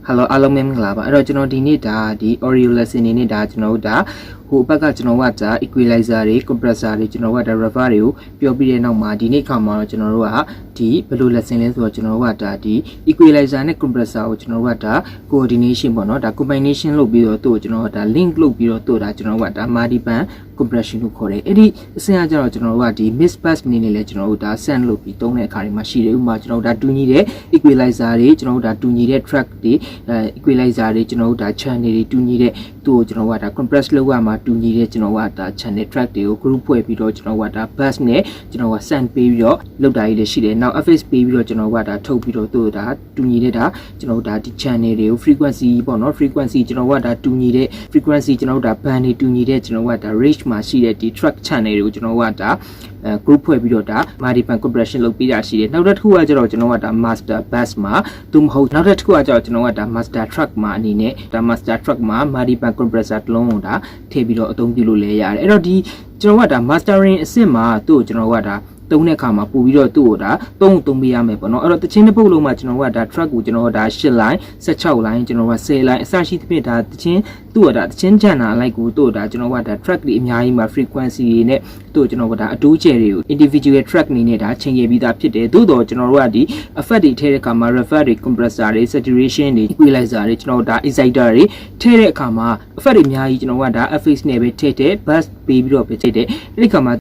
Hello အားလုံးမင်္ဂလာပါအဲ့တော့ကျွန်တော်ဒီနေ့ဒါဒီ audio lesson နေနဲ့ဒါကျွန်တော်တို့ဒါဟိုဘက်ကကျွန်တော်ကဒါ equalizer တွေ compressor တွေကျွန်တော်ကဒါ reverb တွေကိုပြောပြီးတဲ့နောက်မှာဒီနေ့ခါမှာတော့ကျွန်တော်တို့ကဒီဘယ်လို lesson လဲဆိုတော့ကျွန်တော်ကဒါဒီ equalizer နဲ့ compressor ကိုကျွန်တော်ကဒါ coordination ပေါ့နော်ဒါ combination လုပ်ပြီးတော့သူ့ကိုကျွန်တော်ကဒါ link လုပ်ပြီးတော့သူ့ဒါကျွန်တော်ကဒါ multi-band compression လို့ခေါ်တယ်အဲ့ဒီအဆင့်ကကျတော့ကျွန်တော်တို့ကဒီ mix pass နေနဲ့လဲကျွန်တော်တို့ဒါ send လုပ်ပြီးသုံးတဲ့အခါတွေမှာရှိတယ်ဥပမာကျွန်တော်တို့ဒါတူညီတဲ့ equalizer တွေကျွန်တော်တို့ဒါတူညီတဲ့ track တွေequalizer တွေကျွန်တော်တို့ဒါ channel တွေတူညီတဲ့သူ့ကိုကျွန်တော်ကဒါ compress လုပ်ရမှာတူညီတဲ့ကျွန်တော်ကဒါ channel track တွေကို group ဖွဲ့ပြီးတော့ကျွန်တော်ကဒါ bass နဲ့ကျွန်တော်က send ပေးပြီးတော့လုပ်တာကြီးလည်းရှိတယ်နောက် fs ပေးပြီးတော့ကျွန်တော်ကဒါထုတ်ပြီးတော့သူ့ကိုဒါတူညီတဲ့ဒါကျွန်တော်တို့ဒါဒီ channel တွေကို frequency ပေါ့နော် frequency ကျွန်တော်ကဒါတူညီတဲ့ frequency ကျွန်တော်တို့ဒါ band တွေတူညီတဲ့ကျွန်တော်ကဒါ range မှာရှိတဲ့ဒီ track channel တွေကိုကျွန်တော်ကဒါgroup ဖွဲ့ပြီးတော့ဒါ multi-band compression လုပ်ပေးတာရှိတယ်နောက်တစ်ခုကကျတော့ကျွန်တော်ကဒါ master bass မှာသူမဟုတ်နောက်တစ်ခုကကျတော့ကျွန်တော်ကဒါ master track မှာအနေနဲ့ဒါ master track မှာ multi-band compressor တစ်လုံးကိုဒါထည့်ပြီးတော့အသုံးပြုလို့လည်းရတယ်အဲ့တော့ဒီကျွန်တော်ကဒါ mastering အဆင့်မှာသူ့ကိုကျွန်တော်ကဒါသုံးတဲ့အခါမှာပို့ပြီးတော့သူ့ကိုဒါသုံးပေးရမယ်ပေါ့နော်အဲ့တော့တချင်းတစ်ပုတ်လုံးမှာကျွန်တော်ကဒါ track ကိုကျွန်တော်ကဒါ8 line 16 line ကျွန်တော်က10 line အစရှိသဖြင့်ဒါတချင်းသူ့ကဒါတချင်းချန်တာလိုက်ကိုသူ့ဒါကျွန်တော်ကဒါ track တွေအများကြီးမှာ frequency တွေနဲ့သူ့ကျွန်တော်ကဒါအတိုးကျယ်တွေကို individual track နေနဲ့ဒါချိန်ရပြီးသားဖြစ်တယ်သို့တော့ကျွန်တော်တို့ကဒီ effect တွေထည့်တဲ့အခါမှာ reverb တွေ compressor တွေ saturation တွေ equalizer တွေကျွန်တော်တို့ဒါ exciter တွေထည့်တဲ့အခါမှာ effect တွေအများကြီးကျွန်တော်ကဒါ fx နဲ့ပဲထည့်တဲ့ bass ပေးပြီးတော့ပဲထည့်တဲ့အဲ့ဒီအခါမှာ